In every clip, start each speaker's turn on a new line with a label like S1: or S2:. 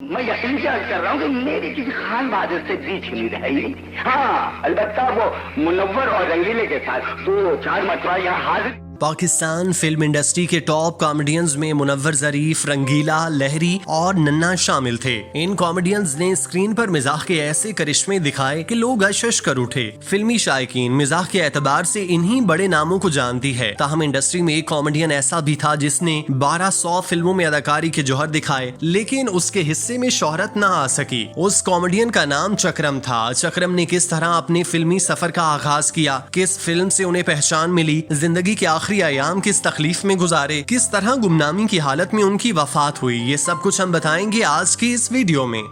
S1: मैं यकीन से अर्ज कर रहा हूँ कि मेरी किसी खान बहादुर से बीच नहीं रही। हाँ, अलबत्ता वो मुनव्वर और रंगीले के साथ 2-4 मरतबा यहाँ हाजिर।
S2: पाकिस्तान फिल्म इंडस्ट्री के टॉप कॉमेडियंस में मुनव्वर ज़रीफ, रंगीला, लहरी और नन्ना शामिल थे। इन कॉमेडियंस ने स्क्रीन पर मिजाह के ऐसे करिश्मे दिखाए कि लोग अशश कर उठे। फिल्मी शायकीन मिजाह के एतबार से इन्हीं बड़े नामों को जानती है। ताहम इंडस्ट्री में एक कॉमेडियन ऐसा भी था जिसने 1200 फिल्मों में अदाकारी के जौहर दिखाए, लेकिन उसके हिस्से में शोहरत न आ सकी। उस कॉमेडियन का नाम चक्रम था। चक्रम ने किस तरह अपने फिल्मी सफर का आगाज किया, किस फिल्म से उन्हें पहचान मिली, जिंदगी के आखिरी अयाम किस तकलीफ में गुजारे, किस तरह गुमनामी की हालत में उनकी वफात हुई, ये सब कुछ हम बताएंगे आज की इस वीडियो में।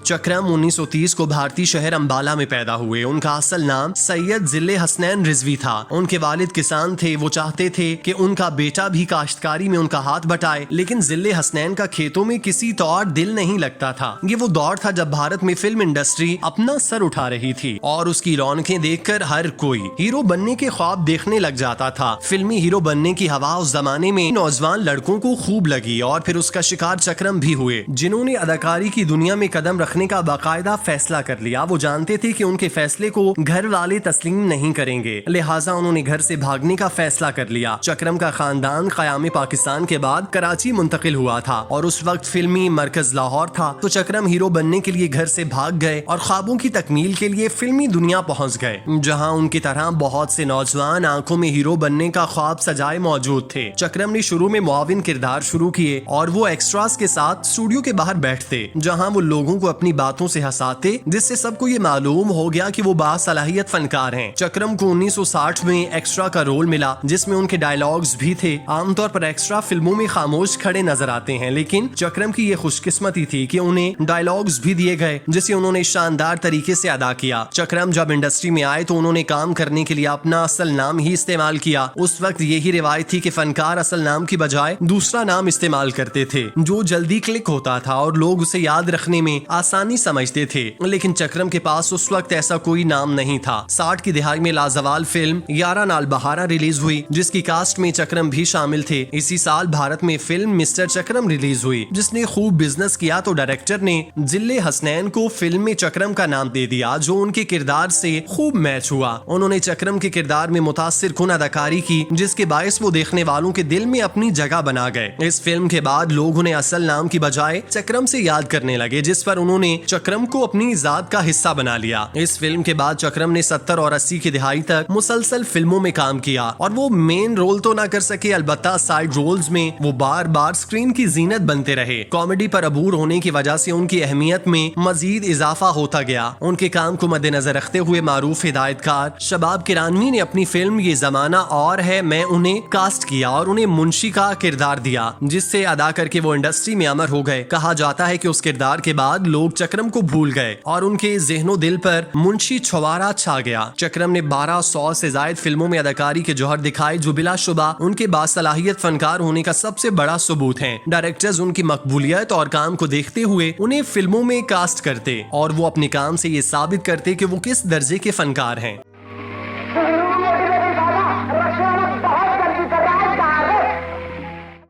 S2: चक्रम 1930 को भारतीय शहर अंबाला में पैदा हुए। उनका असल नाम सैयद जिले हसनैन रिजवी था। उनके वालिद किसान थे। वो चाहते थे कि उनका बेटा भी काश्तकारी में उनका हाथ बटाए, लेकिन जिले हसनैन का खेतों में किसी तौर दिल नहीं लगता था। ये वो दौर था जब भारत में फिल्म इंडस्ट्री अपना सर उठा रही थी और उसकी रौनकें देखकर हर कोई हीरो बनने के ख्वाब देखने लग जाता था। फिल्मी हीरो बनने की हवा उस जमाने में नौजवान लड़कों को खूब लगी और फिर उसका शिकार चक्रम भी हुए, जिन्होंने अदाकारी की दुनिया में कदम रखने का बाकायदा फैसला कर लिया। वो जानते थे कि उनके फैसले को घर वाले तस्लीम नहीं करेंगे, लिहाजा उन्होंने घर से भागने का फैसला कर लिया। चक्रम का खानदान क़याम पाकिस्तान के बाद कराची मुंतकिल हुआ था और उस वक्त फिल्मी मरकज लाहौर था। तो चक्रम हीरो बनने के लिए घर से भाग गए और ख्वाबों की तकमील के लिए फिल्मी दुनिया पहुंच गए, जहां उनकी तरह बहुत से नौजवान आंखों में हीरो बनने का ख्वाब सजाए मौजूद थे। चक्रम ने शुरू में मुआविन किरदार शुरू किए और वो एक्स्ट्रास के साथ स्टूडियो के बाहर बैठते, जहां वो लोगों को अपनी बातों से हंसाते, जिससे सबको ये मालूम हो गया कि वो बासलाहियत फनकार हैं। चक्रम को 1960 में एक्स्ट्रा का रोल मिला, जिसमें उनके डायलॉग्स भी थे। आमतौर पर एक्स्ट्रा फिल्मों में खामोश खड़े नजर आते हैं, लेकिन चक्रम की ये खुशकिस्मती थी कि उन्हें डायलॉग्स भी दिए गए, जिसे उन्होंने शानदार तरीके से अदा किया। चक्रम जब इंडस्ट्री में आए तो उन्होंने काम करने के लिए अपना असल नाम ही इस्तेमाल किया। उस वक्त यही रिवायत थी कि फनकार असल नाम की बजाय दूसरा नाम इस्तेमाल करते थे, जो जल्दी क्लिक होता था और लोग उसे याद रखने में आसानी समझते थे। लेकिन चक्रम के पास उस वक्त ऐसा कोई नाम नहीं था। 60 की दिहाई में लाजवाल फिल्म 11 नाल बहारा रिलीज हुई, जिसकी कास्ट में चक्रम भी शामिल थे। इसी साल भारत में फिल्म मिस्टर चक्रम रिलीज हुई, जिसने खूब बिजनेस किया। तो डायरेक्टर ने जिले हसनैन को फिल्म में चक्रम का नाम दे दिया, जो उनके किरदार से खूब मैच हुआ। उन्होंने चक्रम के किरदार में मुतासिर कुन अदाकारी की, जिसके बायस वो देखने वालों के दिल में अपनी जगह बना गए। इस फिल्म के बाद लोग उन्हें असल नाम की बजाय चक्रम से याद करने लगे, जिस पर उन्होंने चक्रम को अपनी जात का हिस्सा बना लिया। इस फिल्म के बाद चक्रम ने 70 और 80 की दिहाई तक मुसलसल फिल्मों में काम किया और वो मेन रोल तो ना कर सके, अलबत्ता साइड रोल्स में वो बार बार स्क्रीन की जीनत बनते रहे। कॉमेडी पर अबूर होने की वजह से उनकी अहमियत में मजीद इजाफा होता गया। उनके काम को मद्देनजर रखते हुए मारूफ हिदायतकार शबाब किरानवी ने अपनी फिल्म ये जमाना और है मैं उन्हें कास्ट किया और उन्हें मुंशी का किरदार दिया, जिससे अदा करके वो इंडस्ट्री में अमर हो गए। कहा जाता है कि उस किरदार के बाद लोग चक्रम को भूल गए और उनके ज़हनो दिल पर मुंशी छवारा छा गया। चक्रम ने 1200 से जायद फिल्मों में अदाकारी के जौहर दिखाए, जो बिलाशुबा उनके बासलाहियत फनकार होने का सबसे बड़ा सबूत है। डायरेक्टर्स उनकी मकबूलियत और काम को देखते हुए उन्हें फिल्मों में कास्ट करते और वो अपने काम से ये साबित करते कि वो किस दर्जे के फनकार हैं।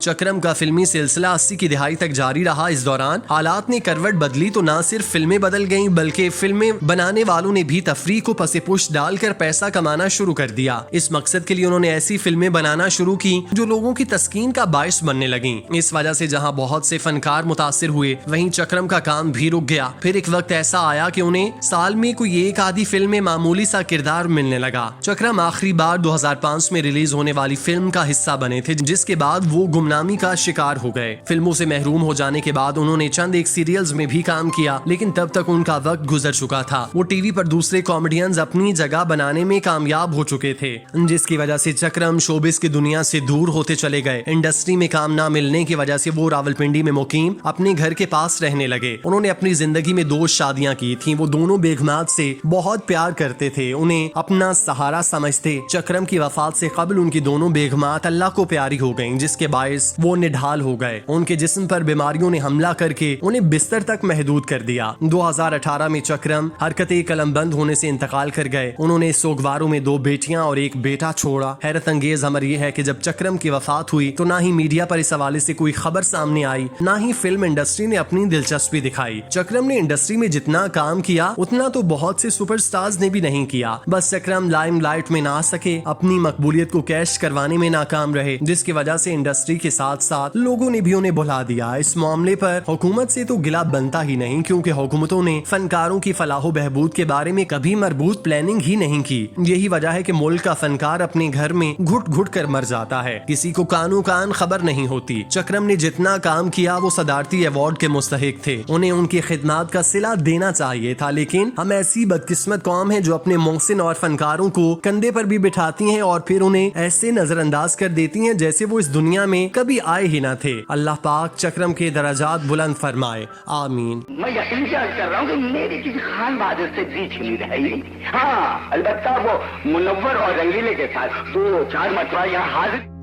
S2: चक्रम का फिल्मी सिलसिला 80 की दिहाई तक जारी रहा। इस दौरान हालात ने करवट बदली तो न सिर्फ फिल्में बदल गईं, बल्कि फिल्में बनाने वालों ने भी तफरीह को पसे पुश डालकर पैसा कमाना शुरू कर दिया। इस मकसद के लिए उन्होंने ऐसी फिल्में बनाना शुरू की जो लोगों की तस्कीन का बायस बनने लगी। इस वजह से जहां बहुत से फनकार मुतासिर हुए, वहीं चक्रम का काम भी रुक गया। फिर एक वक्त ऐसा आया कि उन्हें साल में कोई एक आधी फिल्म में मामूली सा किरदार मिलने लगा। चक्रम आखिरी बार 2005 में रिलीज होने वाली फिल्म का हिस्सा बने थे, जिसके बाद वो गुमनामी का शिकार हो गए। फिल्मों से महरूम हो जाने के बाद उन्होंने चंद एक सीरियल्स में भी काम किया, लेकिन तब तक उनका वक्त गुजर चुका था। वो टीवी पर दूसरे कॉमेडियंस अपनी जगह बनाने में कामयाब हो चुके थे, जिसकी वजह से चक्रम शोबिस की दुनिया से दूर होते चले गए। इंडस्ट्री में काम ना मिलने की वजह से वो रावलपिंडी में मुकीम अपने घर के पास रहने लगे। उन्होंने अपनी जिंदगी में 2 शादियां की थी। वो दोनों बेगमात से बहुत प्यार करते थे, उन्हें अपना सहारा समझते। चक्रम की वफात से कबल उनकी दोनों बेगमात अल्लाह को प्यारी हो गईं, जिसके बायस बाइस वो निढाल हो गए। उनके जिस्म पर बीमारियों ने हमला करके उन्हें बिस्तर तक महदूद कर दिया। 2018 में चक्रम हरकते कलमबंद होने से इंतकाल कर गए। उन्होंने सोगवारों में 2 बेटियां और 1 बेटा छोड़ा। हैरत अंगेज अमर यह है कि जब चक्रम की वफात हुई तो ना ही मीडिया पर इस हवाले से कोई खबर सामने आई, ना ही फिल्म इंडस्ट्री ने अपनी दिलचस्पी दिखाई। चक्रम ने इंडस्ट्री में जितना काम किया उतना तो बहुत से सुपरस्टार्स ने भी नहीं किया। बस चक्रम लाइमलाइट में ना आ सके, अपनी मकबूलियत को कैश करवाने में नाकाम रहे, जिसकी वजह से इंडस्ट्री के साथ साथ लोगों ने भी उन्हें भुला दिया। इस मामले पर हुकूमत से तो गिला बनता ही नहीं, क्योंकि हुकूमतों ने फनकारों की फलाहो बहबूद के बारे में कभी मरबूत प्लानिंग ही नहीं की। यही वजह है कि मुल्क का फनकार अपने घर में घुट घुट कर मर जाता है, किसी को कानू कान खबर नहीं होती। चक्रम ने जितना काम किया वो सदारती अवार्ड के मुस्तहिक थे, उन्हें उनकी खिदमत का सिला देना चाहिए था। लेकिन हम ऐसी बदकिस्मत कौम है जो अपने मोहसिन और फनकारों को कंधे पर भी बिठाती हैं और फिर उन्हें ऐसे नजरअंदाज कर देती हैं जैसे वो इस दुनिया में कभी आए ही ना थे। अल्लाह पाक चक्रम के दराजात बुलंद फरमाए, आमीन।
S1: मैं यकीन कर रहा हूँ कि मेरी किसी खान बहादुर से दी छिनी रहेगी। हाँ, अलबत्ता वो मुनव्वर और रंगीले के साथ 2-4 मरतबा यहाँ हाजिर